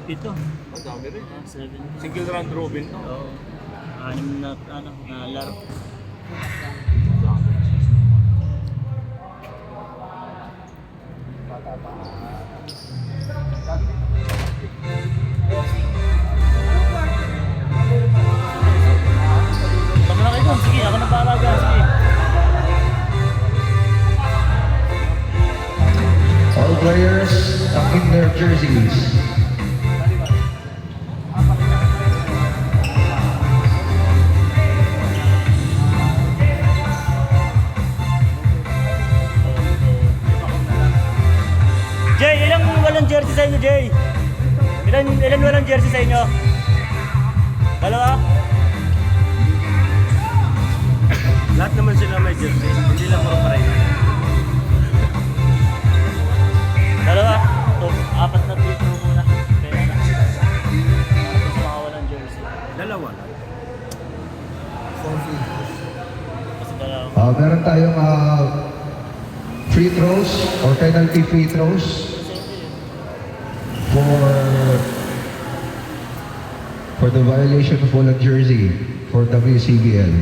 Pito. Ang dami rin. 7. Single round robin to. Oo. 6 na, na laro. Tama na kayo. Sige, ako na bahala. Sige. All players tuck in their jerseys. Jay, ilang walang jersey sa inyo, Jay? Ilan walang jersey sa inyo? Dalawa? Lahat naman sila may jersey. Hindi lang puro pareho. Dalawa? So, 4 na dito muna. Kaya na. Tapos mga walang jersey. Dalawa. Kasi dalawa. Meron tayong free throws or penalty free throws for the violation of walang jersey for WCBL.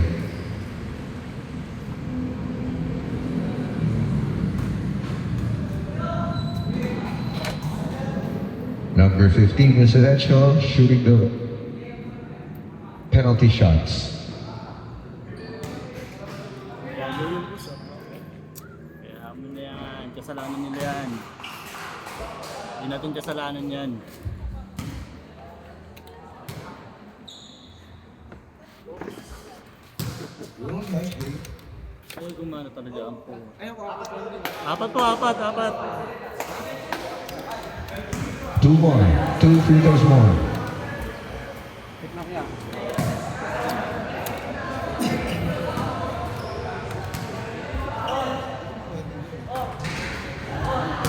Number 15, Residential, shooting the penalty shots. Kaya yung puso. Kaya hamon na yan. Kasalanan nila yan. Hindi natin kasalanan yan. Ay, gumana talaga ang po. Apat. 2 more. 2 free throws more.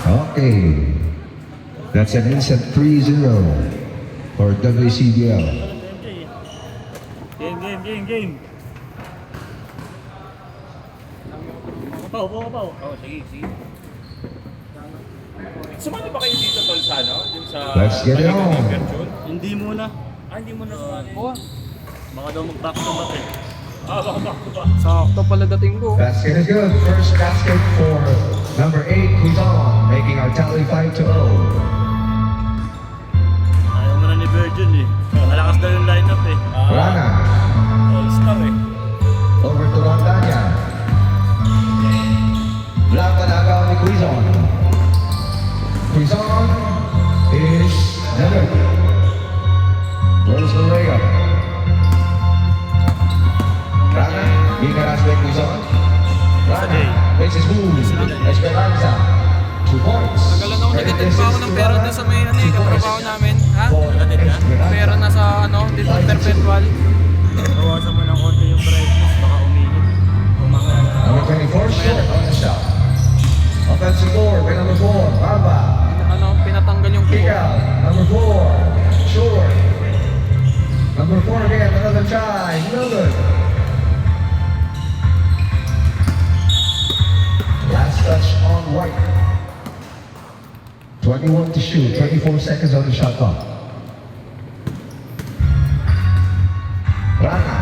Okay. That's an instant 3-0 for WCBL. Game. Kapaw. Oh, sige. Sumali ba kayo dito, tol, sa ano? Dun sa... Let's get it on. Hindi muna. Hindi mo na sumali. Baka daw mag-back to back eh. Baka ba? Sakto pala dating ko. Basket is good. First basket for number 8, Quizon, making our tally 5-0. Ayaw mo na ni Virgin eh. Malakas daw yung lineup eh. Rana, All-star eh. over to Rondania. Blanca nagaw ni Quizon. Quizon is never. Rolls the layup. Rana, Vicaras by Quizon. Rana, makes his move. Esperanza, 2 points. Nagalan ako, nagdating pa ako ng pera doon sa may katrabaho namin. Ha? Pera na sa dito perpetual. Bawasan mo ng konti yung brightness, baka uminit. Umangal. Number 24, short on the shot. Offensive board by number 4, Barba. Pinatanggal yung Kick kick. out. Number 4, short. Number 4 again, another try. No good. Last touch on White. 21 to shoot, 24 seconds on the shot clock. Rana.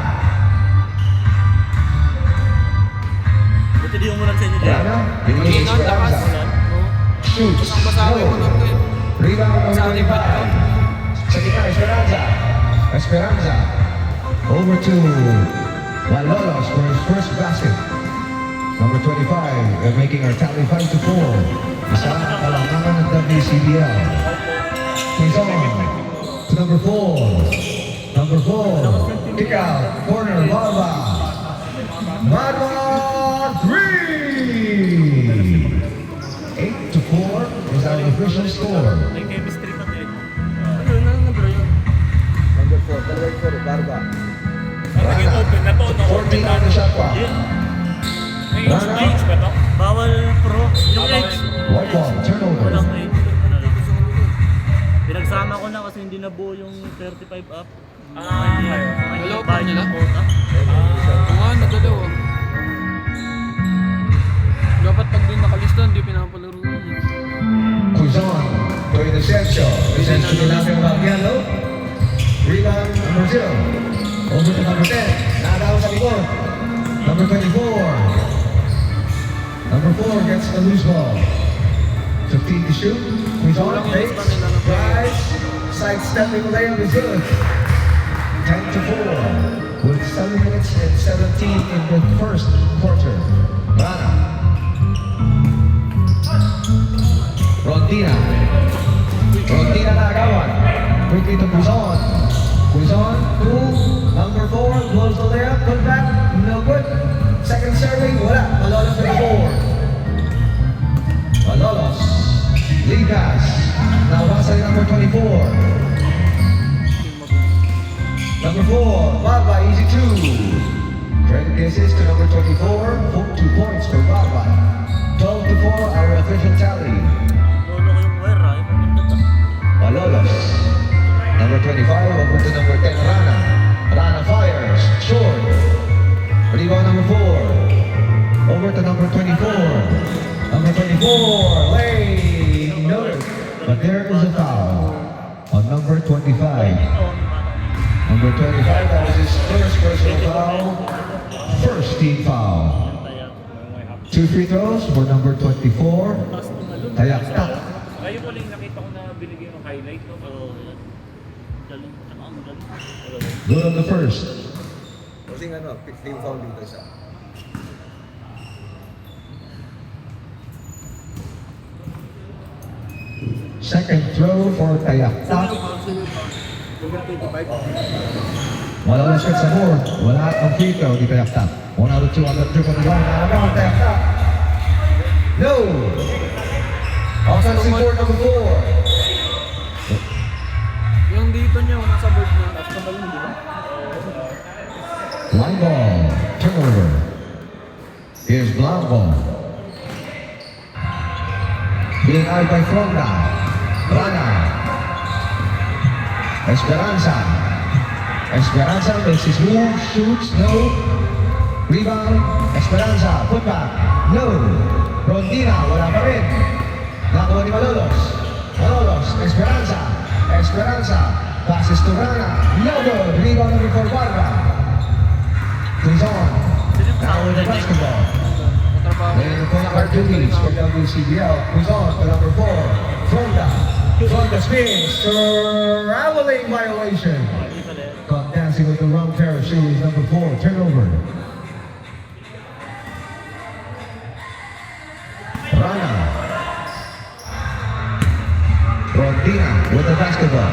Buti di yung mulan sa inyo, Jay. Rana, Vinicius Ginon, lakas. Esperanza. Shoots. Isang basawi ko No. doon ko eh. Rebound Sa number lipat ko. 25. Sa gitna, Esperanza. Over to Malolos for his first basket. Number 25, making our tally 5-4. Isa ang kalangangan ng WCBL. He's on to number 4. Number 4, kick out, corner, Barba. Barba, 3! 8-4 is our official score. May chemistry pa din. Number yun. Number 4, number 4, Barba. Naging open na to. 14 on the shot clock. May age ba to? Bawal pro. Yung age. White ball, turnover. Walang age. Pinagsama ko na kasi hindi nabuo yung 35 up. Wala pa nila? Quota. Oo, nadalaw ah. Dapat pag di nakalista, hindi pinapalaro yun. Quizon to Inocencio. Inocencio natin ang yellow. Rebound number 0. Over to number 10. Nagaw sa likod. Number 24. Number 4 gets the loose ball. 15 to shoot. He's on, fakes, drives, sidestepping layup is good. 10 to 4. With 7 minutes and 17 in the first quarter. Rana. Rontina. Rontina Nagawan. Quickly to Quizon. Quizon to number 4. Blows the layup. Put back. No good. Second serving. Wala. Malolos to the 4. Malolos. Lead pass. Now pass ay number 24. Number 4. Baba. Easy 2. Credit misses to number 24. 2 points for Baba. 12 to 4. Our official tally. Lolo ko yung wire, ah. Malolos. Number 25 over to number 10, Rana. Rana fires. Short. Rebound number 4. Over to number 24. Number 24. Lay. Noted. But there is a foul on number 25. Number 25, that was his first personal foul. First team foul. 2 free throws for number 24. Tayaktak. Ngayon ko lang nakita ko na binigyan ng highlight, no? Oo, yan. Galing. Tsaka ang galing. Good on the first. Kasi ano, team foul dito siya. Second throw for Tayaktak. Number 25. Wala na shot sa board. Wala ang free throw di Tayaktak. 1 out of 2 on the triple line. Nakabaw Tayaktak. No! Offensive board number 4. Yung dito niya, nasa board niya. Tapos kabalong, di ba? Line ball. Turnover. Here's Blanco. Being eyed by Fronda. Rana. Esperanza. Esperanza makes his move, shoots, no. Rebound. Esperanza. Put back. No. Rondina. Wala pa rin. Nakuha ni Malolos. Malolos. Esperanza. Esperanza. Passes to Rana. No good. Rebound number 4, Barra. Quizon. Now with the basketball. Matrabaho. And the point duties for WCBL. Quizon to number 4. Fronda. Fronda spins. Traveling violation. Caught dancing with the wrong pair of shoes. Number 4. Turnover. Rana. Rondina with the basketball.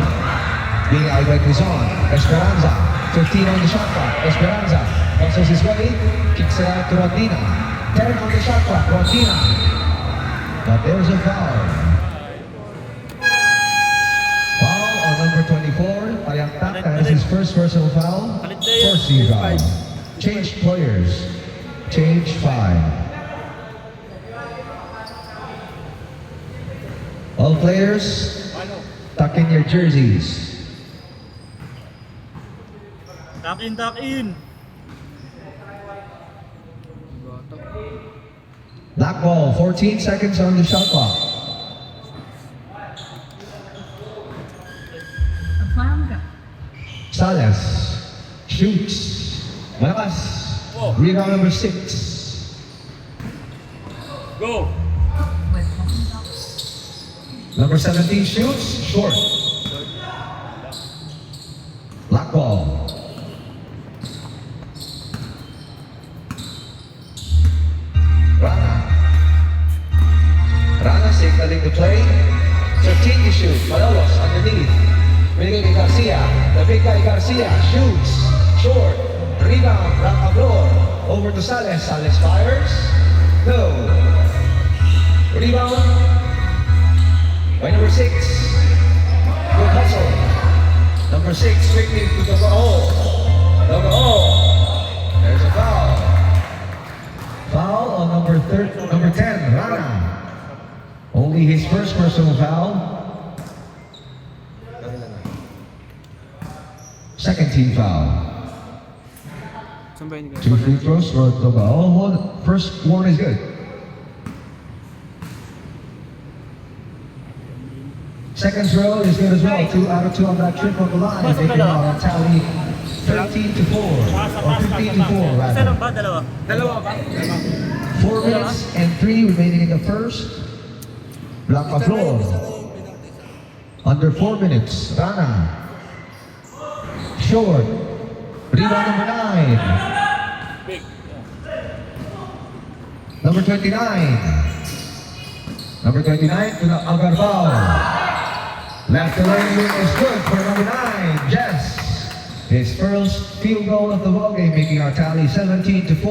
Being out by Quizon. Esperanza. 15 on the shot clock. Esperanza passes his way. Kicks it out to Rondina. 10 on the shot clock. Rondina. But there's a foul. Foul on number 24. Tayaktak. That is his first personal foul. First team foul. Change players. Change 5. All players, tuck in your jerseys. Tuck in, tuck in. Black ball, 14 seconds on the shot clock. Sales shoots. Malakas. Rebound number 6. Go! Number 17 shoots. Short. Black ball. Rana. Rana signaling the play. 13 to shoot. Malolos underneath. Binigay kay Garcia. The big guy Garcia shoots. Short. Rebound. Racabro. Over to Sales. Sales fires. No. Rebound. By number 6. Good hustle. Number 6 quickly to number 0. Number 0. There's a foul. Foul on number 10, Rana. Only his first personal foul. Second team foul. Saan ba yun? 2 free throws for Toba. Oh, first one is good. Second throw is good as well. 2 out of 2 on that trip on the line. Making our tally 13-4 or 15-4 Isa rather. lang ba? Dalawa? Dalawa ba? 4 minutes and 3 remaining in the first. Blanca Flor. Under 4 minutes. Rana. Short. Rebound number 9. Number 29. Number 29 to the Agarbao. Left the lane is good for number 9. Jess. His first field goal of the ballgame, making our tally 17-4.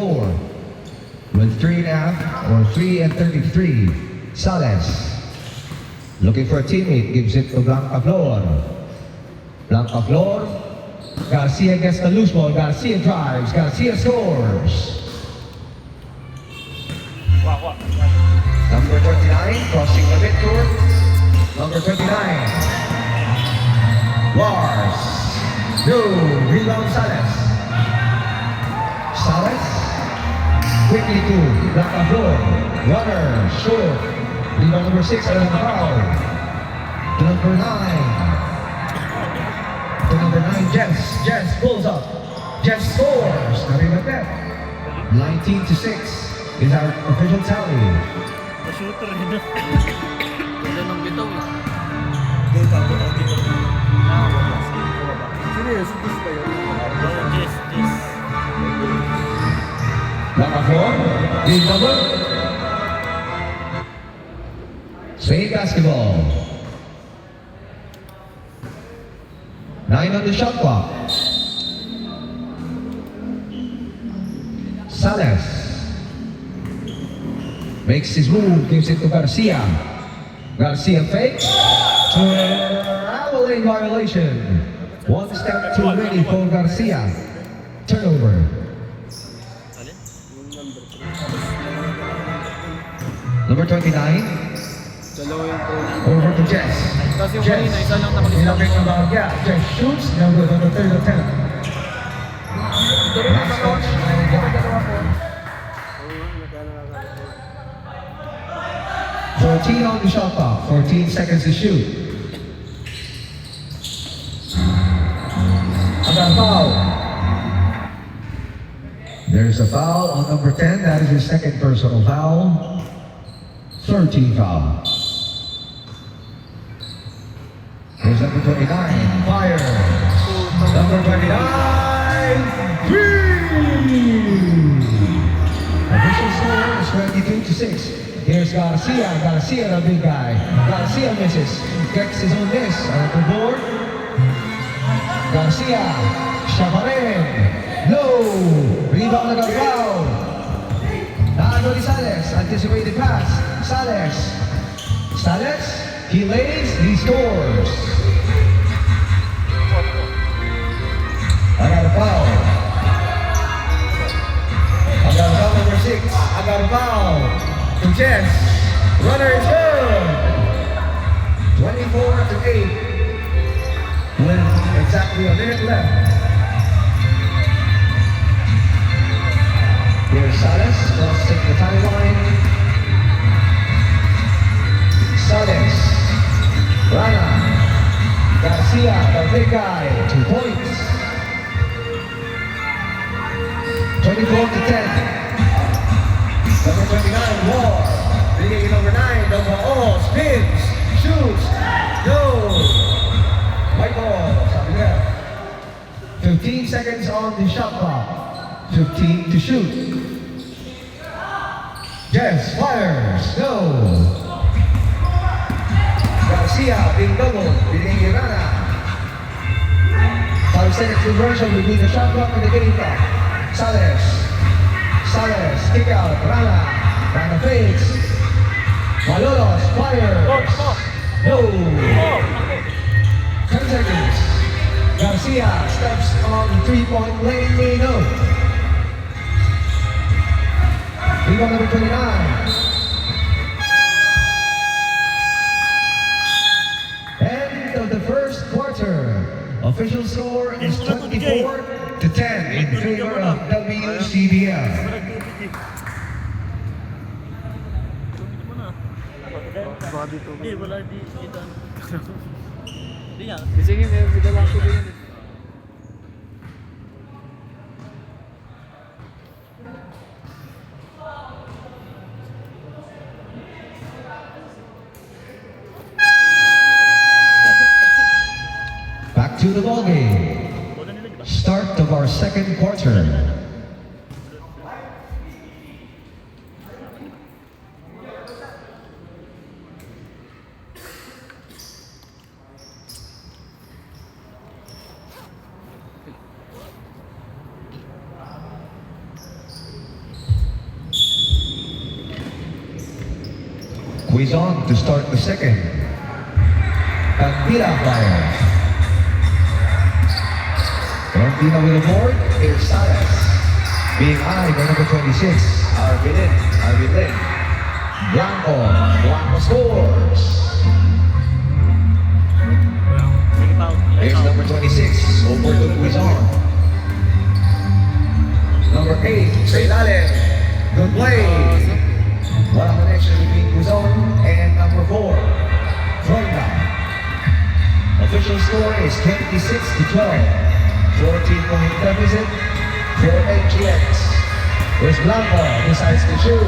With 3.5 or 3 and 33. Sales. Looking for a teammate, gives it to Blanca Flor. Blanca Flor. Garcia gets the loose ball. Garcia drives. Garcia scores. Number 29, crossing the midcourt. Number 29. Lars. No, rebound Sales. Sales. Quickly to Blanca Flor. Runner, short. Rebound number 6, Alan Foul. To number 9. To number 9, Jess. Jess pulls up. Jess scores. Narinig that. 19-6 is our official tally. Pa-shooter rin. Wala nang bitaw eh. Sino yun? Supos ba yun? Oh, Jess. Blanca Flor. Big double. Spain basketball. 9 on the shot clock. Sales makes his move, gives it to Garcia. Garcia fakes. Traveling violation. 1 step too many for Garcia. Turnover. Number 29. Dalawa yung pro. Over to Jess. Tapos yung kanina, isa lang nakalimutan. Nilapit ng bagya. Jess shoots. Number on the third attempt. Last touch. 14 on the shot clock. 14 seconds to shoot. Another foul. There's a foul on number 10. That is his second personal foul. 13 foul. Here's number 29. Fire. Number 29. Official score is 22-6. Here's Garcia. Garcia, the big guy. Garcia misses. Gets his own miss. On the board. Garcia. Chavarren. No. Rebound na Gagao. Naano ni Sales. Anticipated pass. Sales. Sales. He lays. He scores. I got a foul. I got a foul number 6. I got a foul. To Jess. Runner is good. 24-8. With exactly a minute left. Here's Sales crossing the timeline. Sales. Rana. Garcia, the big guy. 2 points. 24-10. Number 29, War. Leading number 9, number O, spins, shoots, goes. White ball, sabi niya. 15 seconds on the shot clock. 15 to shoot. Jess fires, go. Garcia, big double, leading Irana. 5 seconds reversal between the shot clock and the game clock. Sales. Sales, kick out, Rana. Rana fakes. Malolos, fires. No. 10 seconds. Garcia steps on the 3-point lane, no. Rebound number 29. End of the first quarter. Official score is 24-10 in favor of WCBF. Hindi, wala dito. Hindi nga. Sige, may bigala ko din. Back to the ball game. Bola nila, di ba? Start of our second quarter. Quizon to start the second. Candila fires. Frontino with the board. Here's Salas. Being eyed by number 26. Arvin. Blanco scores. Sige, foul. Here's number 26. Over to Quizon. Number 8. Saydale. Good play. One connection between Quizon and number 4. Fronda. Official score is 26-12. 14-point deficit for HGX. Here's Blanco, decides to shoot.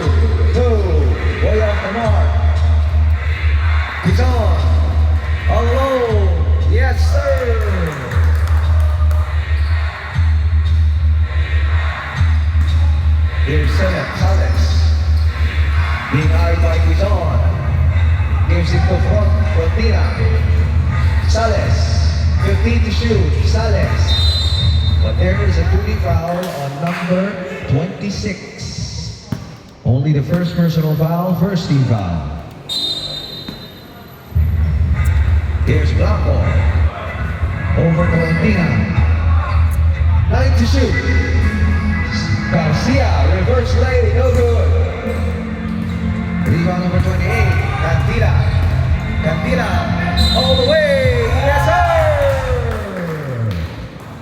2, way off the mark. He's on. All alone. Yes, sir. Here's Salas. Being eyed by Quizon. Gives it to Frontina. Salas. 15 to shoot. Salas. But there is a duty foul on number 26. Only the first personal foul, first team foul. Here's Blanco. Over to Frontina. 9 to shoot. Garcia, reverse lay, no good. Rebound number 28, Candila, all the way, yes sir!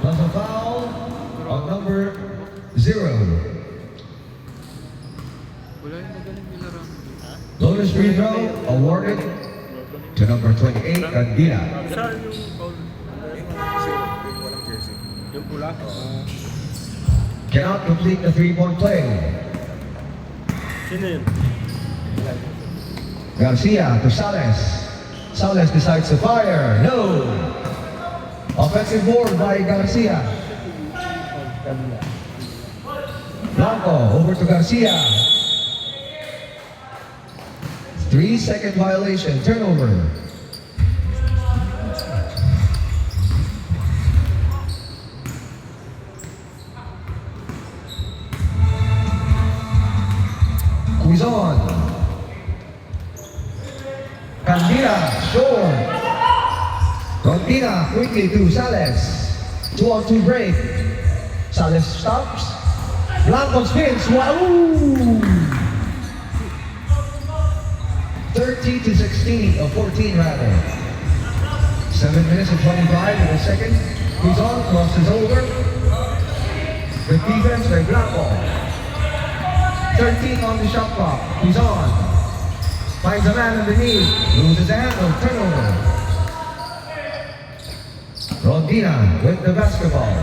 Plus a foul on number 0. Wala yung magaling nila ron. Bonus free throw awarded to number 28, Candila. Saan yung foul? Walang jersey. Yung pula. Cannot complete the 3-point play. Sino yun? Garcia to Salas. Salas decides to fire. No! Offensive board by Garcia. Blanco over to Garcia. 3-second violation. Turnover. Quizon. Candila, short. Frontina quickly to Salas. 2-on-2 break. Salas stops. Blanco spins. Wow! 30-16, or 14 rather. 7 minutes and 25 in a second. Quizon crosses over. The defense by Blanco. 13 on the shot clock. Quizon finds a man underneath. Loses the handle. Turnover. Rondina with the basketball.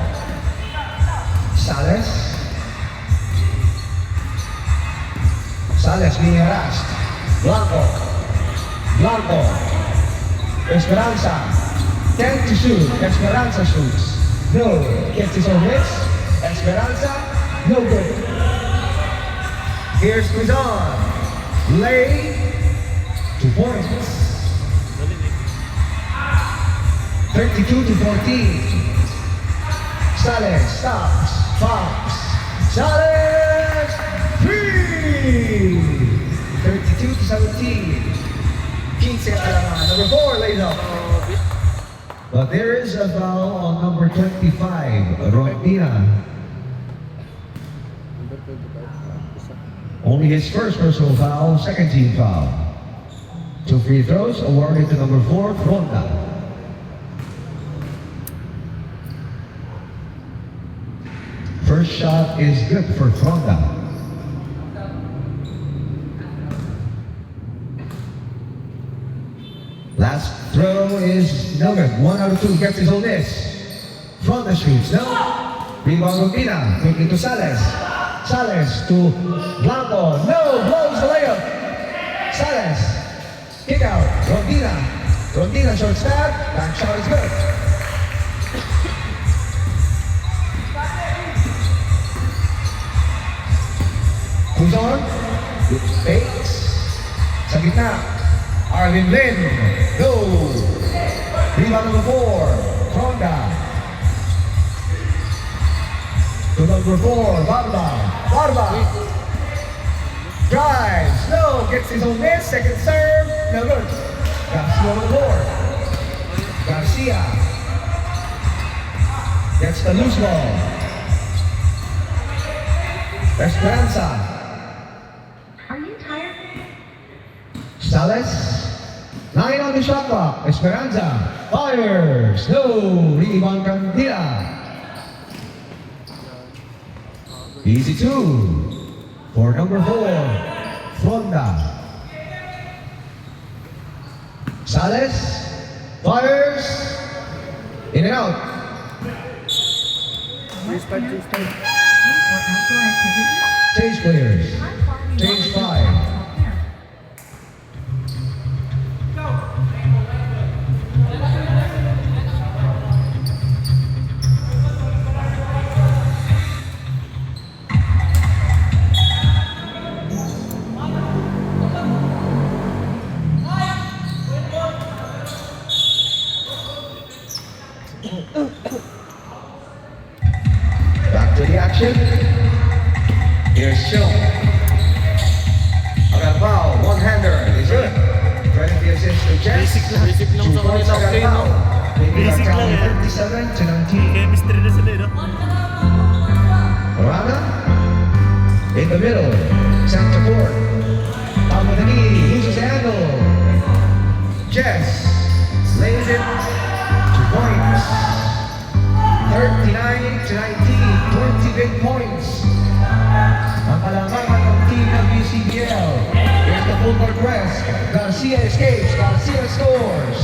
Salas being harassed. Blanco. Esperanza. 10 to shoot. Esperanza shoots. No. Gets his own miss. Esperanza. No good. Here's Quizon. Lay. 2 points. 32-14. Salas stops. Fox. Salas. 3. 32-17. 15 number 4 lays off. But there is a foul on number 25, Rondina. Only his first personal foul, second team foul. 2 free throws awarded to number 4, Fronda. First shot is good for Fronda. Last throw is no good. 1 out of 2 gets his own miss. From the shoots, no. Rebound Rondina, quickly to Sales. Sales to Blanco, no, blows the layup. Sales, kick out, Rondina. Rondina short step, back shot is good. Who's on? Fakes. Sa gitna, Arvin Lin, no. Rebound number 4, Fronda. To number 4, Barba. Barba. Drives, no, gets his own miss, second serve, no good. Garcia on the board. Garcia. Gets the loose ball. Esperanza. Are you tired? Sales. 9 on the shot clock. Esperanza. Fires. No. Rebound Candila. Easy 2. For number 4. Fronda. Sales. Fires. In and out. Or outdoor activities? Change players. High-quality Change water 5. here. Back to the action. Here's Show. Agarbao, one-hander. Is good. Trying to assist to Jess. Basic lang sa kanila play, no? Basic lang eh. 57 to 19. Chemistry na sila, no? Rana. In the middle. Center court. Top of the knee. Loses the angle. Jess. Lays it. 2 points. 39 to 19. 20 big points. Ang kalamangan ng team ng UCBL. Here's the full court press. Garcia escapes. Garcia scores.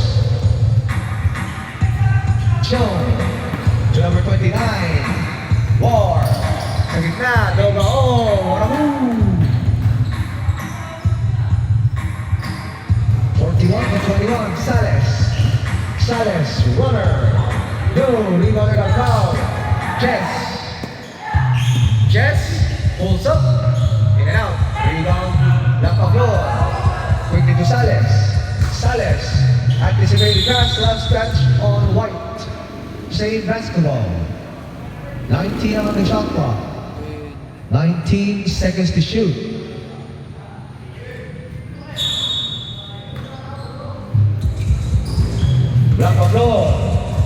Chong. To number 29. War. Sa gitna. Dogao. What a move. 41 to 21. Sales. Sales. Runner. No. Rebound at our foul. Jess. Jess. Pulls up. In and out. Rebound. Lapaplo. Quickly to Sales. Sales. Anticipated pass. Last touch on White. Save basketball. 19 on the shot clock. 19 seconds to shoot. Lapaplo.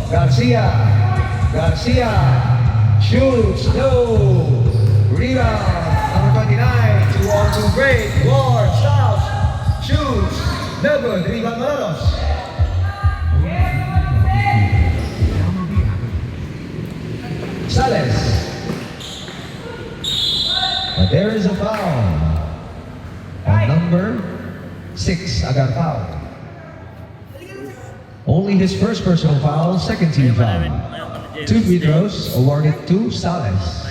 Garcia. Garcia. Shoots. No. Rebound, number 29, 2-on-2 break, Ward, stops, shoots, no good, rebound Malolos. Sales. But there is a foul on number 6, Agar foul. Only his first personal foul, second team foul. 2 free throws awarded to Sales.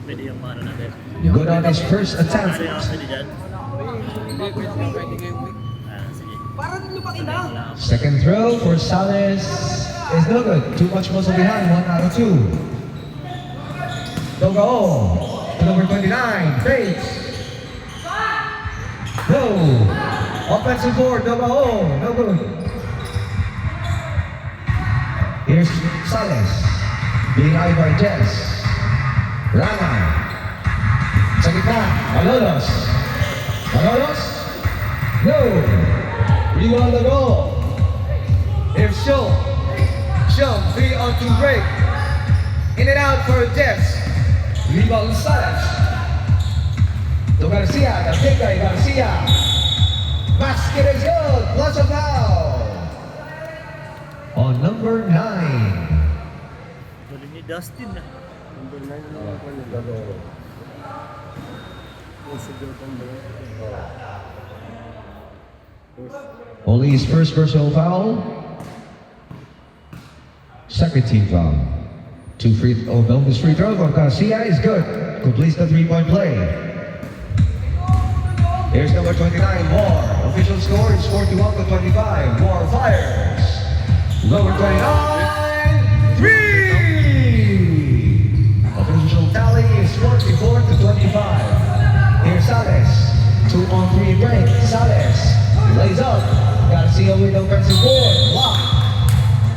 Pwede yung ano natin. Good on his first attempt. Pwede dyan. Sige. Second throw for Sales is no good. Too much muscle behind, 1 out of 2. Dogao to number 29, fakes. No. Offensive board, Dogao, no good. Here's Sales, being eyed by Jess. Rana. Sa gitna, Malolos. Malolos. No. Rebound the goal. Here's Show. Show, 3-on-2 break. In and out for Jess. Rebound Sales. To Garcia, Garcia, Garcia. Basket is good, plus a foul. On number 9. Galing ni Dustin na. Number 9 na naman po yung dalawa. Puso din itong dalawa. Only his first personal foul. Second team foul. His free throw from Garcia is good. Completes the three-point play. Here's number 29, Moore. Official score is 41-25. Moore fires. Number 29, 3! Official tally is 44-25. Here's Sales. 2-on-3 break. Sales lays up. Garcia with offensive board. Block.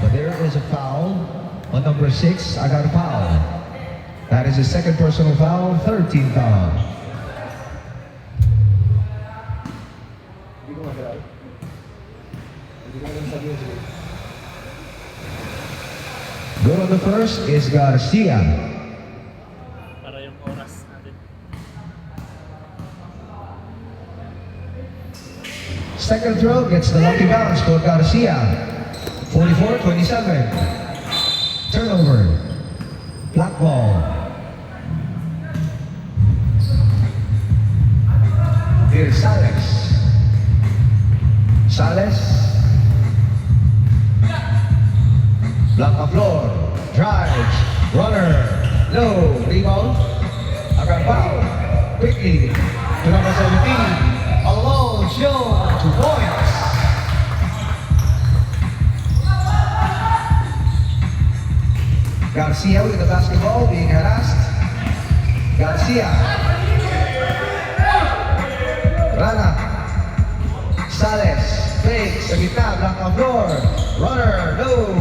But there is a foul on number 6. I got a foul. That is his second personal foul. 13 foul. Good on the first is Garcia. Para yung oras natin. Second throw gets the lucky bounce for Garcia. 44-27. Turnover. Black ball. Here's Sales. Sales. Blanca floor. Drives. Runner. No. Rebound. Agarbao. Quickly. To number 17. Alone. Show. 2 points. Garcia with the basketball being harassed. Garcia. Rana. Sales. Fake. Sa gitna. Blanca floor. Runner. No.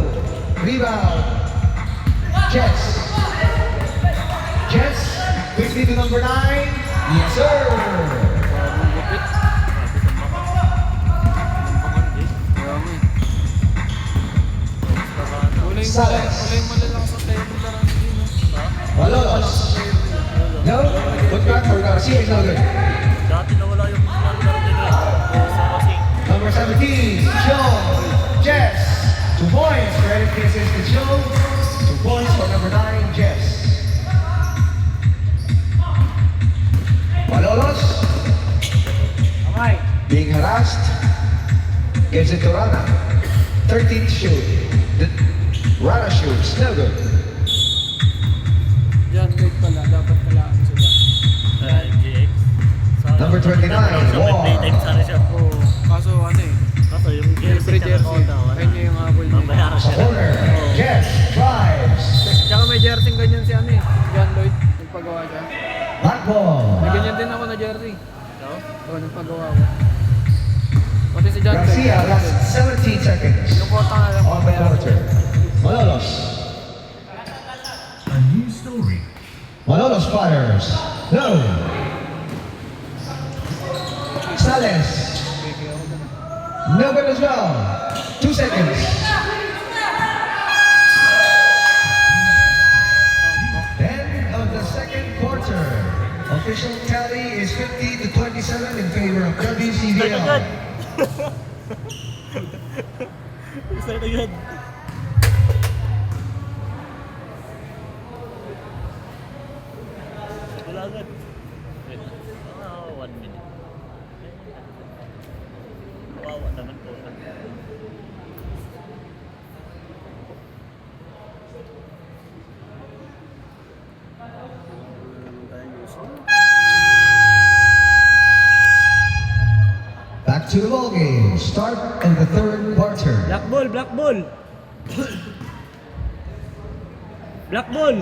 Rebound. Jets. Jets. Quickly to number 9. Yes, sir. Ulay lang sa table na lang din. Malolos. No. Put back for Garcia is no good. Dati nawala yung number nila. Sa kasi. Number 17. Joe. Jets. 2 points. Credit the assistant Joe. 2 points for number 9. Jets. Malolos. Being harassed. Gives it to Rana. 13th shoot. Rana shoots. No good. Yan, wait pala. Dapat pala sila. GX. Number 29, Wall. May sana siya. Oo. Kaso ano eh. Kaso yung Every jersey. Ayun niya yung habol niya. Mabayaran siya. Corner. Jets. Drives. Tsaka may jersey ganyan si ano eh. John Lloyd. Nagpagawa siya. Back ball. May ganyan din ako na jersey. Ikaw? Oo, nagpagawa ko. Pati si John Lloyd. Garcia last 17 seconds Yung kota nga lang on the pabayaran quarter. siya. Malolos. A new story. Malolos fires. No. Sales. No good as well. 2 seconds. End of the second quarter. Official tally is 50-27 in favor of WCBL. Isa na yun. Wala agad. Wait. 1 minute. Kawawa naman po. Back to the ball game. Start of the third quarter. Black ball, black ball. Black ball.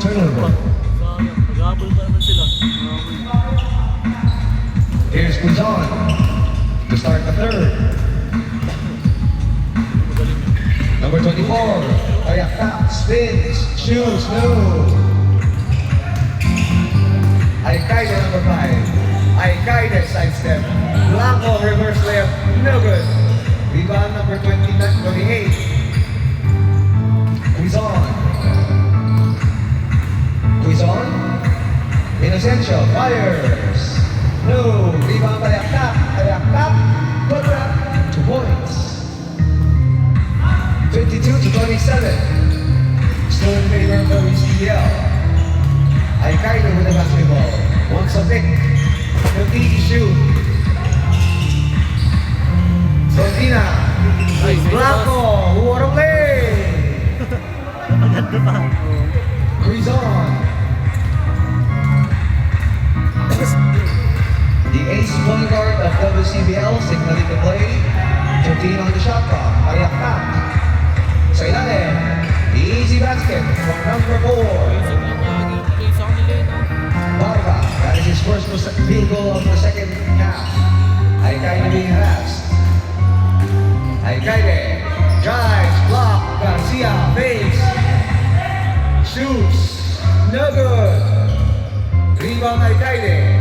Turnover. Sayang, nag-aabol pa naman sila. Here's Quizon to start the third. Number 24, Ayaka spins, shoots, no. Al-Qaeda number 5. Al-Qaeda sidestep. Blanco reverse layup, no good. Rebound number 28. Quizon. Quizon. Inocencio fires. No. Rebound by Akap. Good wrap. 2 points. 52-27. Still in favor of the WCBL. Alcaide with the basketball. Wants a pick. 50 to shoot. Sortina. Blanco. What a play. Maganda pa. Quizon. The ace point guard of WCBL signaling the play. 15 on the shot clock. Ayakta. Sa ilalim. Easy basket from number 4. Isip lang lagi yung play sa kanila eh, no? Barba. That is his first field goal of the second half. Alcaide being harassed. Alcaide. Drives. Block. Garcia. Fakes. Shoots. No good. Rebound Alcaide.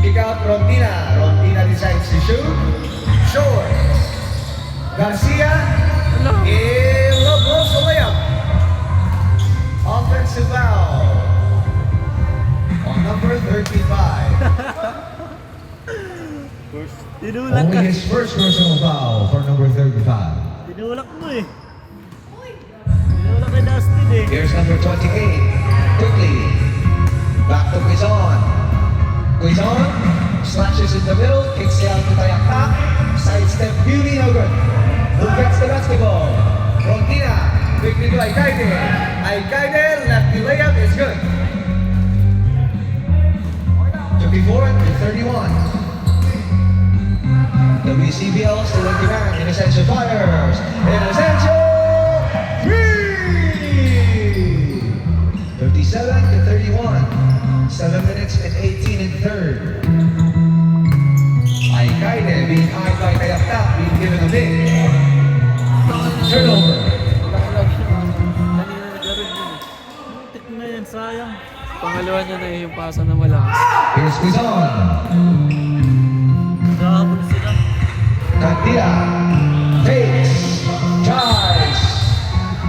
Pick out Rontina. Rontina decides to shoot. Short. Garcia. Blows the layup. Offensive foul. On number 35. Tinulak ka. Only his first personal foul for number 35. Tinulak mo eh. Tinulak kay Dustin eh. Here's number 28. Quickly. Back to Quizon. Quizon slashes in the middle, kicks it out to Tayakta. Sidestep beauty, no good. Who gets the basketball? Rontina. Quickly to Alcaide. Alcaide, lefty layup is good. 54-31. WCBL still in demand. Inocencio fires. Inocencio! 3! 37-31. 7 minutes and 18 in third. Alcaide being eyed by Tayakta, being given a big. Turnover. Kanina naglaro yun. Tik na yan, sayang. Pangalawa niya na yung pasa na malakas. Here's Quizon. Nakahabol sila. Cantilla. Fakes. Tries.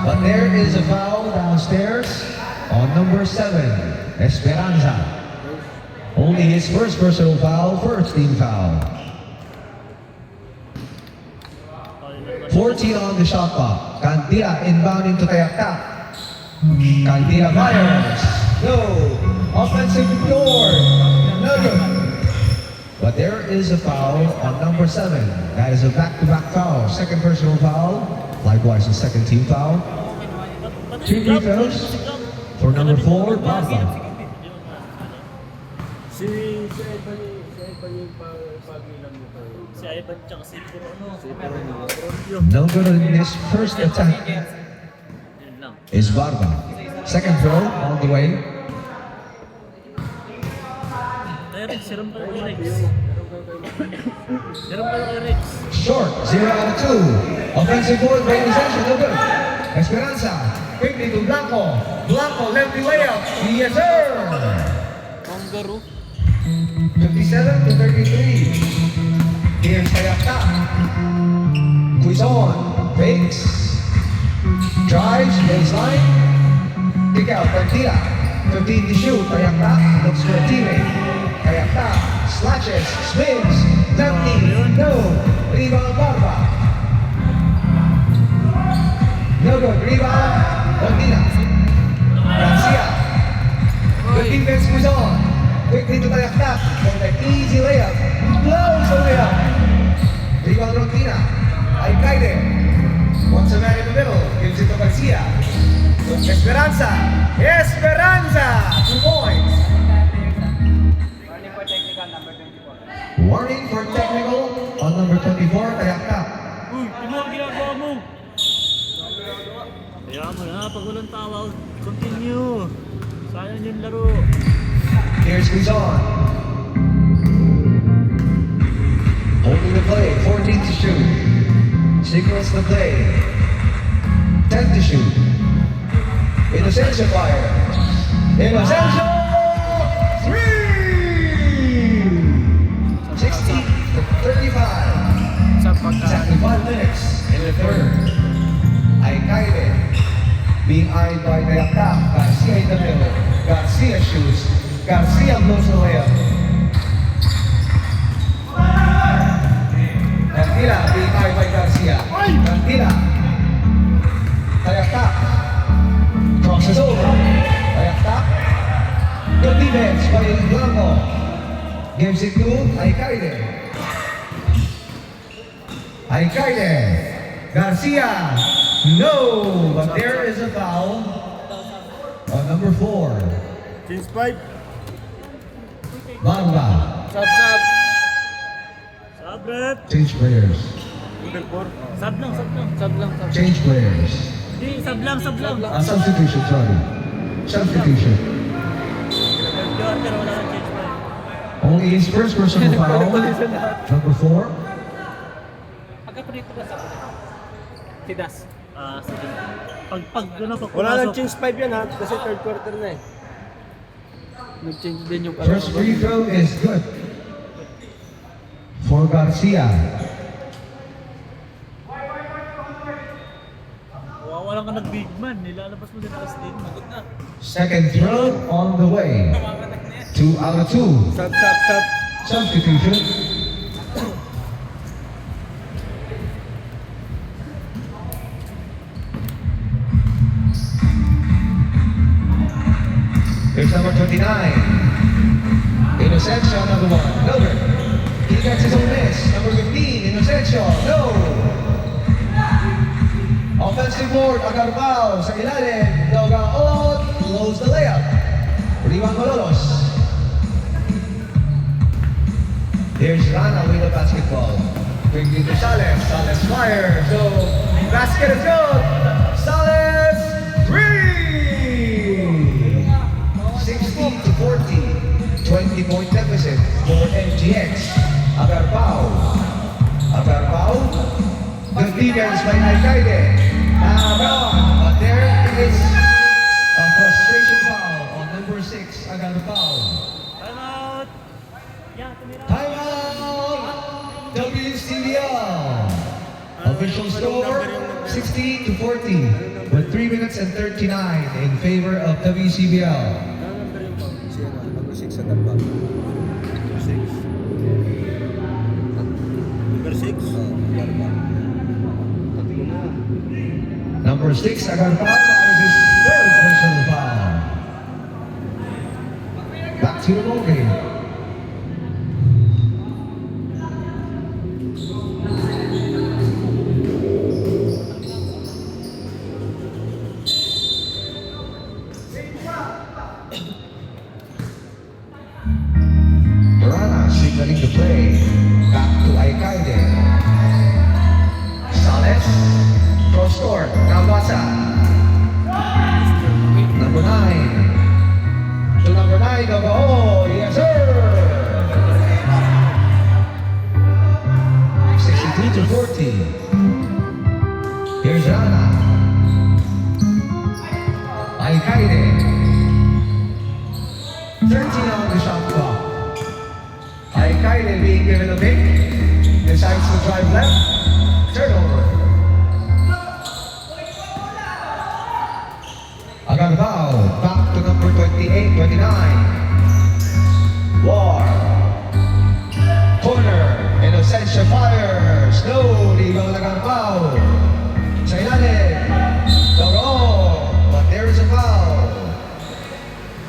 But there is a foul downstairs on number 7, Esperanza. Only his first personal foul, first team foul. 14 on the shot clock. Cantilla inbounding to Tayakta. Cantilla fires. No. Offensive door. No good. But there is a foul on number 7. That is a back-to-back foul. Second personal foul. Likewise, a second team foul. 2 free throws for number 4, Barba. Si Ivan yung pag-ilang mo tayo. Si Ivan tsaka si Bruno. No good in his first attack Yun lang. is Barba. Second throw on the way. Rex, siram pala kay Rex. Siram pala kay Rex. Short, 0 out of 2. Offensive board by Inocencio, no good. Esperanza, quickly to Blanco. Blanco, lefty layup. Yes, sir. Kangaroo. 57-33. Here's Tayakta. Quizon, fakes. Drives, baseline. Kick out, Cantilla. 15 to shoot. Tayakta looks for a teammate. Tayakta slashes, spins, lefty, no. Rebound, Barba. No good. Rebound, Rontina. Garcia. Good defense, Quizon. Quickly to Tayakta for the easy layup. Blows the layup. Rebound, Rontina. Alcaide. Wants a man in the middle. Gives it to Garcia. Esperanza. Esperanza. 2 points. Warning for technical on number 24, Tayakta. Uy, tingnan ang ginagawa mo. Kaya mo na, pag walang tawag, continue. Sayang yung laro. Here's Quizon. Holding the play, 14 to shoot. Signals the play. 10 to shoot. Inocencio fire. Inocencio! 3! 60-35. Sa pagka... Exactly 5 minutes in the third. Alcaide. being eyed by the attack. Garcia in the middle. Garcia shoots. Garcia blows the layup. Cantila being eyed by Garcia. Cantila. Tayak-tak. Crosses over. Tayak-tak. Good defense by Blanco. Gives it to Aykaide. Aykaide. Garcia. No, but there is a foul on number 4. Change 5. Bangla. Sab. Sabret. Change players. Number 4. Sab lang. Sab lang. Change players. Hindi, sab lang. Substitution, sorry. Substitution. Third quarter, wala nang change pa. Only his first personal foul. Number 4. Pagkaprito ka sa Tidas. Sige. Pag Wala nang change 5 yan ha, kasi third quarter na eh. Nag-change din yung First free throw is good for Garcia. Walang ka nag-big man. Nilalabas mo din last din. Magod na. Second throw on the way. 2 out of 2. Sub. Substitution. Here's number 29. Inocencio, number 1. Mildred. He gets his own miss. Number 15, Inocencio. No! Offensive board, Agarbao sa ilalim. Dogaon blows the layup. Rebound Malolos. Here's Rana with the basketball. Quickly to Sales. Sales fire. So, basket is good. Sales, 3! 16 to 40. 20-point deficit for MGX. Agarbao. Good defense by Aykaide. But there is a frustration foul on number 6, Agarbao. Timeout! Yeah, tumira. Timeout! WCBL. Official score 16 to 40 with 3 minutes and 39 in favor of WCBL. Number yung si number 6 sa Tarpa. Number 6. Number 6. Tarpa. Tatlo na. Number 6, Agarbao, that is his third personal foul. Back to the ball game. Rana signaling the play. Back to Aykaide. Sales. Cross court. Navasa. Number 9. To number 9. Oh, yes sir. 62 to 40. Here's Rana. Aykaide. 13 on the shot clock. Aykaide being given a pick. Decides to drive left. Turnover. Agarbao. Back to number 28, 29. War. Corner. Inocencio fires. No. Ligaw Agarbao. Sa ilalim. Doro. But there is a foul.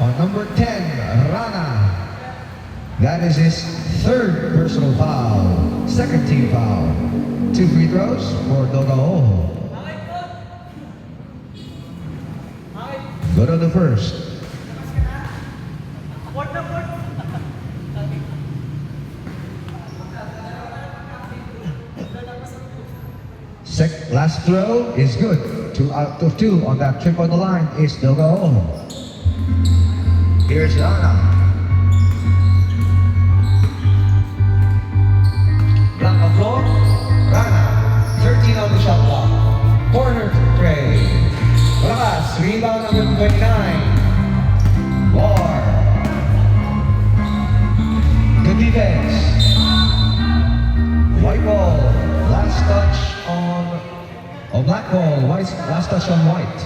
On number 10, Rana. That is his third personal foul. Second team foul. 2 free throws for Dogao. Good on the first. Last throw is good. 2 out of 2 on that trip on the line is Dogao. Here's Rana. Block on floor. Rana. 13 on the shot clock. Corner tray. Lakas. Rebound number 29. War. Good defense. White ball. Last touch on. Black ball. Last touch on white.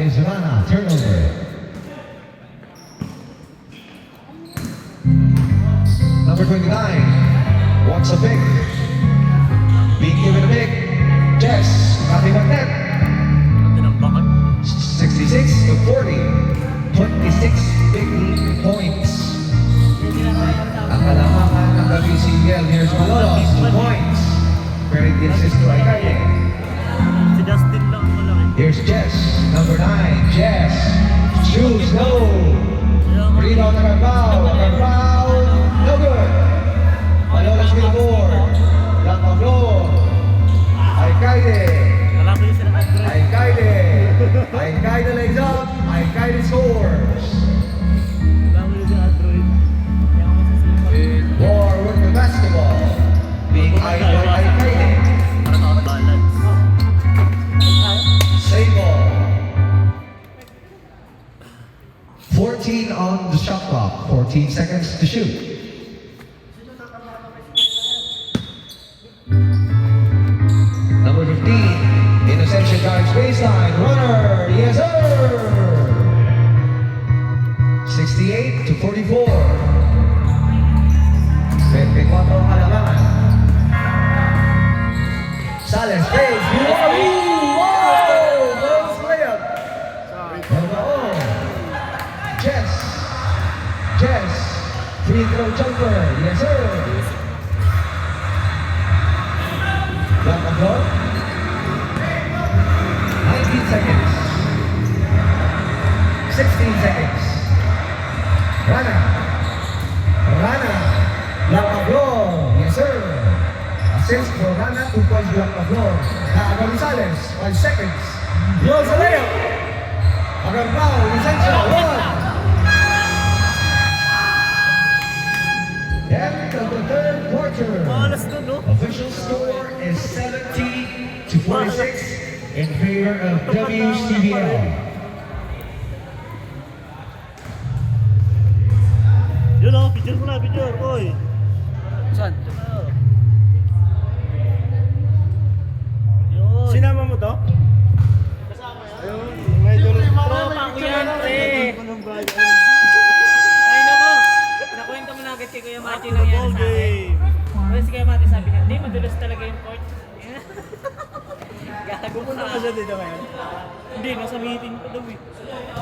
is Rana. Turnover. Number 29 wants a pick. Being given a pick. Jess, nothing but net. Tinambakan. 66 to 40. 26 big lead points. Ang kalamangan ng WCBL, here's Malolos, 2 points. Credit the assist to Aikaye. Si Justin lang ang malaki. Here's Jess, number 9, Jess. Shoots, no. Rebound na Carpao, no good. Malolos with the board. Lang ang floor. Aikaye. Malaki yung sila upgrade. Aikaye legs up. Aikaye scores. Malaki yung sila upgrade. Kaya ako masasipag. War with the basketball. Being eyed by Aikaye. Para sa balance. Save ball. 14 on the shot clock. 14 seconds to shoot. Number 15, Innocentia guards baseline. Runner, yes sir. 68 to 44. 24 ang kalamangan. Sales, Graves, close layup. Number Jess, free throw jumper, yes sir. Back on floor. 19 seconds. 16 seconds. Rana. Black on floor, yes sir. Assist for Rana, 2 points block on floor. Aga Gonzalez, 5 seconds. Blows the layup. Agarbao, Innocentia, 1. End of the third quarter. Malas na, no? Official score is 70 to 46 in favor of WCBL. Yun o, picture mo na, picture. Oy. Saan? Yun. Sinama mo to? Ayun, may dulo. Tropa ko yan, pre. Ay nako, nakwento mo na agad kay Kuya Mati nangyari sa akin. Tapos si Kuya Mati sabi niya, hindi, madulas talaga yung court. Gago mo na. Siya dito ngayon. Hindi, nasa meeting pa daw eh.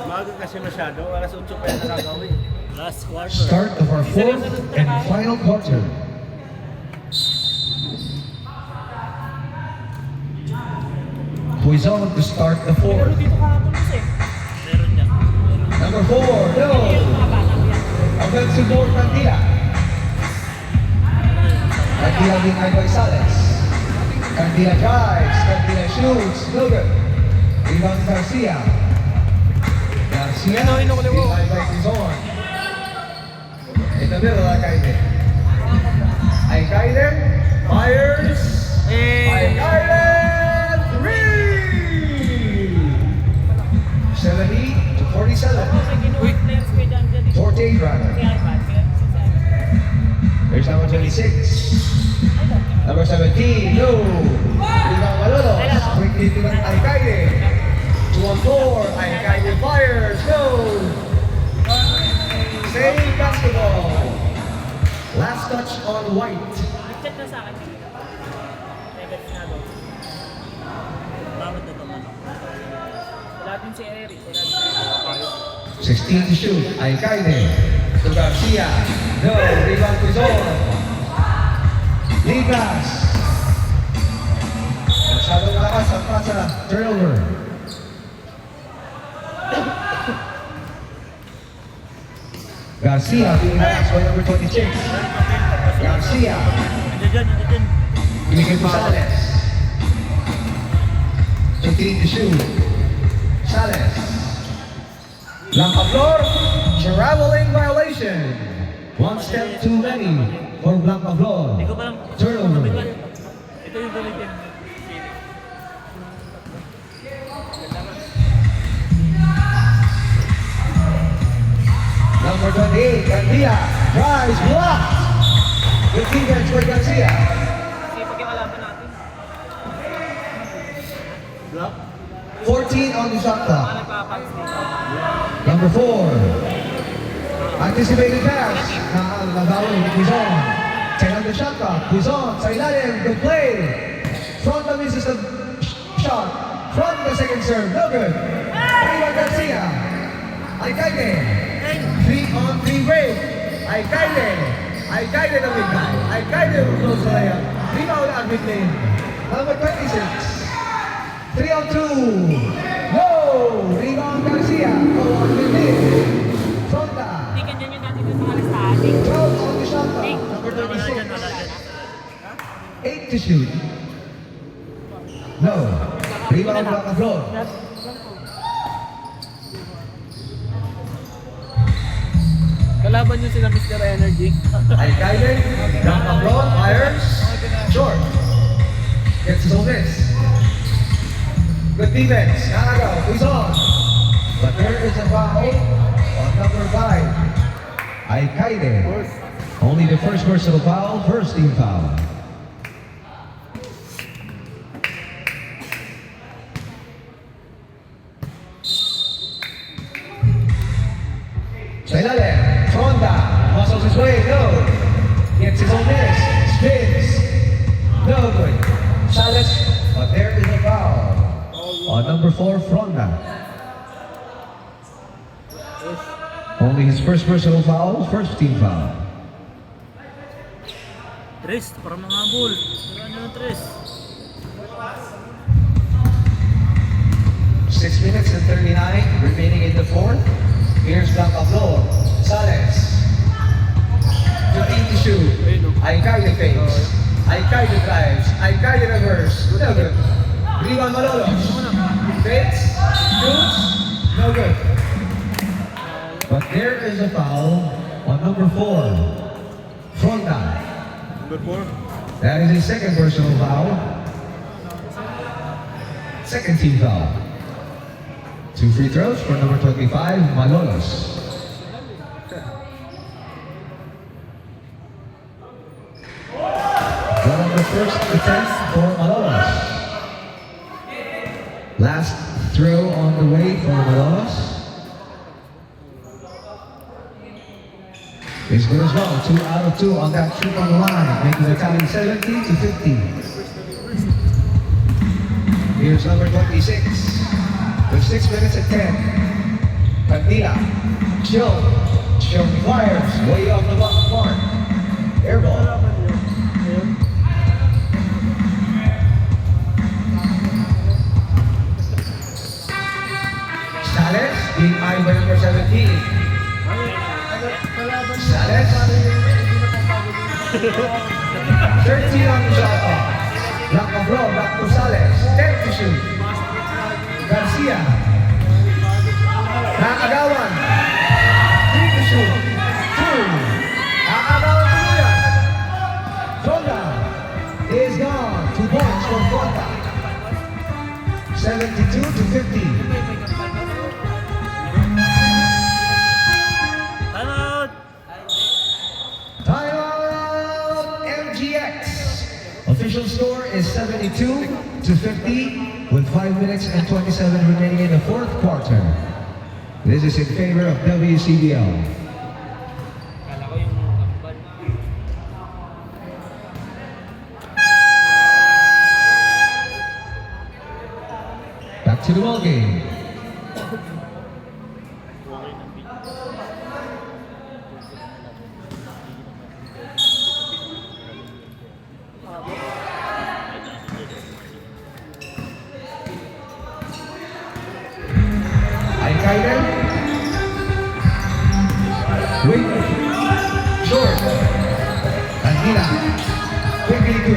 Maaga kasi masyado. Alas 8 pa yung nakagawin. Last quarter. Start of our fourth and final quarter. Who is on to start the Pero fourth? dito kahapon kasi. Meron niya. Number 4, no. Mga bata ko yan. Offensive board, Cantilla. Cantilla being eyed by Sales. Cantilla drives, Cantilla shoots, no good. Rebound Garcia. Garcia being eyed by Quezon. In the middle, Aikaide. Aikaide fires. Aikaide 3! 70 to 47. May ginawa players ko dyan dyan eh. 48 rather. Kaya iPad, kaya There's number 26. Number 17, no. Rebound Malolos. Quickly to Aikaide. 2 on 4. Aikaide fires. No. Save basketball. Last touch on White. nag-chat na sa akin. Never na daw. Bakit na naman? Wala din si Eric. Wala din si 16 to shoot. Aikaide. To Garcia. No. Rebound Quezon. Lead pass. Masyadong malakas ang pasa. Turnover. Garcia being harassed by number 26. Garcia. Nandiyan dyan, nandiyan dyan. Binigay po Sales. 15 to shoot. Sales. Lampa floor. Traveling violation. 1 step too many for Blanca Flor. Hindi ko parang... Turnover. Ito yung gamitin. Number 28, Garcia. Drives, blocked. Good defense for Garcia. Kasi pag yung kalaban natin. Block. 14 14 on the shot clock. Number 4. Anticipated pass. Nagawin ni Quizon. 10 on the shot clock. Quizon sa ilalim. Good play. Front the misses the shot. Front the second serve. No good. Riva Garcia. Alcaide. 3 on 3 break. Alcaide. Alcaide the big guy. Alcaide will close the layup. Rebound on mid lane. Number 26. 3 on 2. No! Rebound Garcia. Go on mid lane. Fronda. Hindi ka dyan yung natin sa mga listahan. 12 on the shot clock. Number 26. 8 to shoot. No. Rebound Bacaflor. Kalaban nyo sila Mr. Energy. Alcaide. Bacaflor fires. Short. Gets his own miss. Good defense. Nakagaw. Quizon. But there is a foul on number 5. Alcaide. Only the first personal foul, first team foul. Sa ilalim, Fronda, muscles his way, no. Gets his own miss, spins, no good. Salas, but there is a foul on number 4, Fronda. Only his first personal foul, first team foul. Tres, para mga ball. Para nyo ng tres. 6 minutes and 39 remaining in the fourth. Here's Bacaflor. Sales. 15 to shoot. Alcaide fakes. Alcaide drives. Alcaide reverse. No good. Rebound Malolos. Fakes. Shoots. No good. But there is a foul on number 4. Fronda. Number 4. That is his second personal foul. Second team foul. 2 free throws for number 25, Malolos. One on the first attempt for Malolos. Last throw on the way for Malolos. Is good as well. 2 out of 2 on that shoot on the line, making the tally 70 to 50. Here's number 26. With 6 minutes and 10. Candila. Chill. Chill fires. Way off the mark. Air ball. Sales being eyed by number 17. Sales. 13 on the shot clock. Bacaflor, back to Sales. 10 to shoot. Garcia. Nakagawan. 3 to shoot. 2. Nakagawan tuluyan. Fronda is gone. 2 points for Fronda. 72 to 50. Timeout! Timeout MGX. Official score is 72 to 50 with 5 minutes and 27 remaining in the fourth quarter. This is in favor of WCBL. Back to the ball game. Alcaide. Wait. Short. Candila. Quickly to.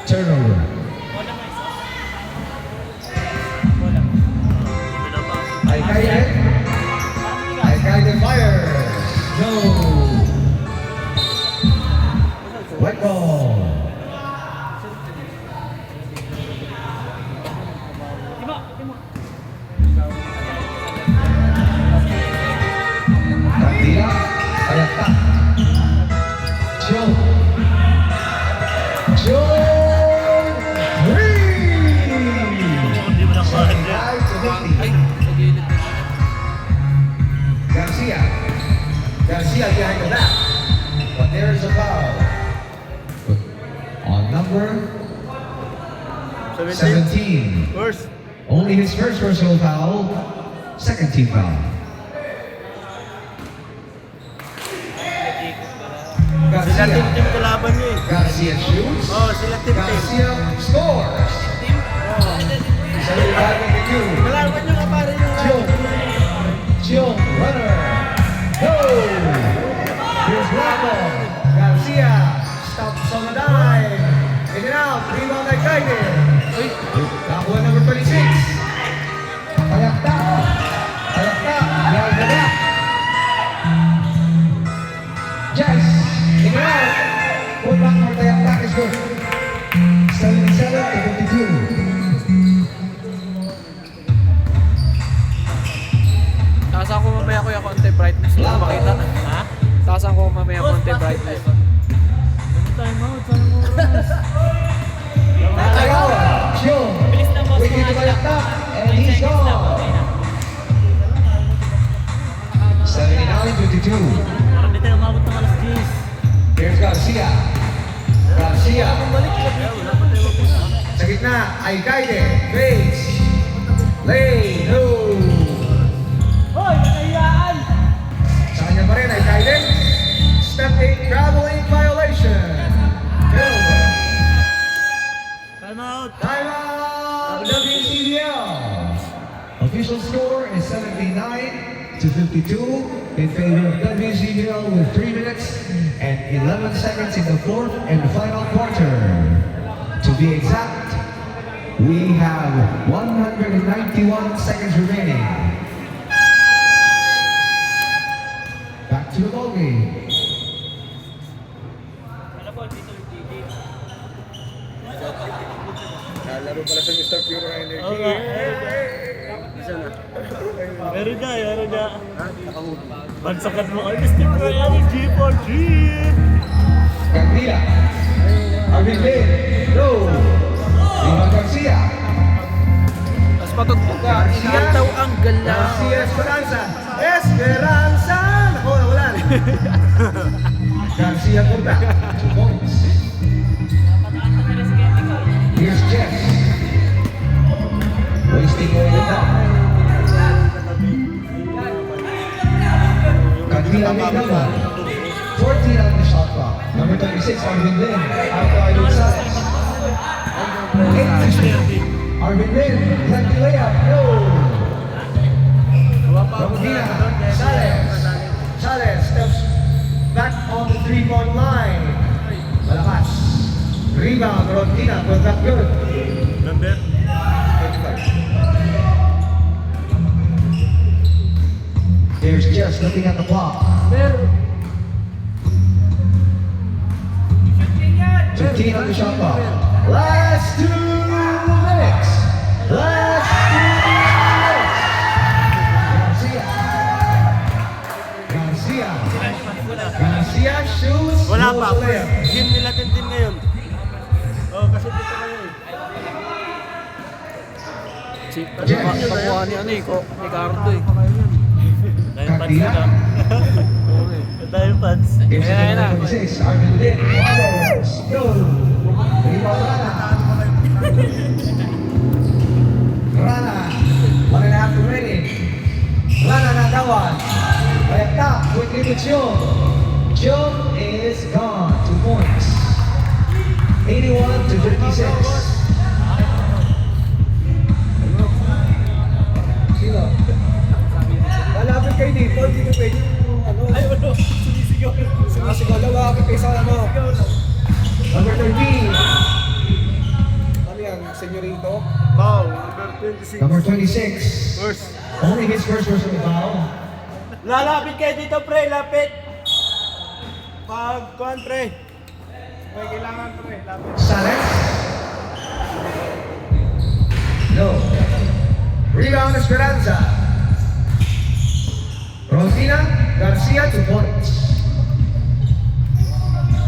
Turnover. Alcaide. Alcaide fires. No. White ball. Timo, Timo. 17. First. Only his first personal foul. Second team foul. Sila Garcia. team kalaban niyo eh. Garcia shoots. Oh, sila team. Garcia scores. 75-52. Kalaban niyo nga pare yung Chiong runner. Go! Here's Blanco. Garcia stops on the dime. In and out. Rebound by Kaide. Kakuha number 26. Payakta. Payakta. Behind the back. Jazz. In and out. Put back for Payakta is good. 77-52. Taasan ko mamaya ko yung konti brightness para makita. Ha? Taasan ko mamaya konti brightness. Time out, sayang oras. Tagawa. Chiong. Bilis na boss, Waiting to mga Payakta. And 10 he's seconds na, gone. okay na. 79-52. Parang di tayo umabot ng alas 10. Here's Garcia. Garcia. Sa gitna, Aykaide. Fades. Lane. No. Hoy, nakayaan! Sa kanya pa rin, Aykaide. Step 8, traveling violation. Time out. Time out. WCBL. Official score is 79-52 in favor of WCBL with 3 minutes and 11 seconds in the fourth and final quarter. To be exact, we have 191 seconds remaining. Back to the ball game. Laro pala sa Mr. Pure Energy. Oo nga. Meron na, meron na. Bansakan mo kayo, Mr. Energy for Jeep! Garcia. Arvin Lin. No. Ivan Garcia. Tapos patugtog ka. Inantaw ang galaw. Garcia Esperanza. Esperanza! Naku, nawalan. Garcia punta. 2 points. Here's Jeff. Wasting away the top. Kandila made number 14 on the shot clock. Number 26, Arvin Lin. Out to Ivan Salas. 8 Arvin Lin. Lefty layup. No. Romina. Sales. Sales steps back on the 3-point line. Malakas. Rebound, Rodina, was that good? Number. 25. There's just looking at the clock. 15 on the shot clock. Last 2 minutes. Last 2 minutes. Garcia. Garcia. Garcia shoots. Wala pa. Goes layup. Game nila Tintin ngayon. Oh, kasi dito kayo eh. Si pakuha ni ano eh, ni Cardo eh. Dahil fans sila. Dahil fans. Gives it Ayan to na. 26. Arvin Lin. Waters. Go. Rebound Rana. Rana. 1.5 remaining. Rana nagawan. Payakta. Quickly to Chiong. Chiong is gone. 2 points. 81-56. Sino? Lalapit kayo dito, hindi ko pwede yung ano. Ay, ano? Sumisigaw. Sumisigaw. Lalapit kayo sa ano. Number 13. Ano yan? Senyorito? Wow, number 26. Number 26. First. Only his first personal foul. Lalapit kayo dito, pre. Lapit. Pag kuhan, pre. May kailangan, pre. Lapit. Sales. No. Rebound Esperanza. Rosina Garcia 2 points.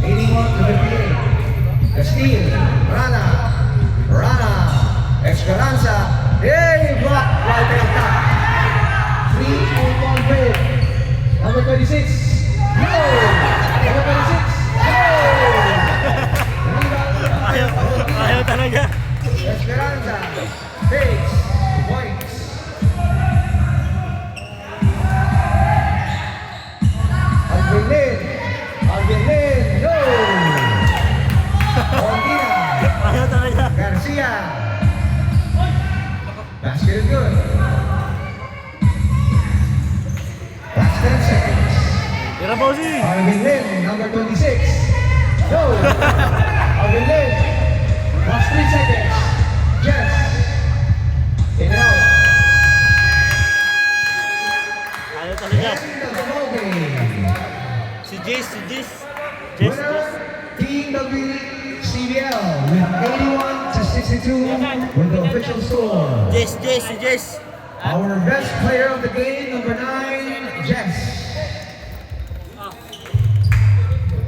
81-58. Castillo. Rana. Rana. Esperanza. Hey, block. Right at the top. 3-1 break. Number 26. No. Number 26. No. Rebound. Ayaw talaga. Esperanza takes points. Alvin Lin, no! Ordina, Ayaw talaga. Garcia. Basket is good. Last 10 seconds. Tira Bossy. Alvin Lin, number 26. No! Alvin Lin. Last 3 seconds. Yes. In and out. Ayaw talaga. End of the ball game. Si Jace. Winner, Team WCBL with 81-62 with the official score. Jace. Our best player of the game, number 9, Jess.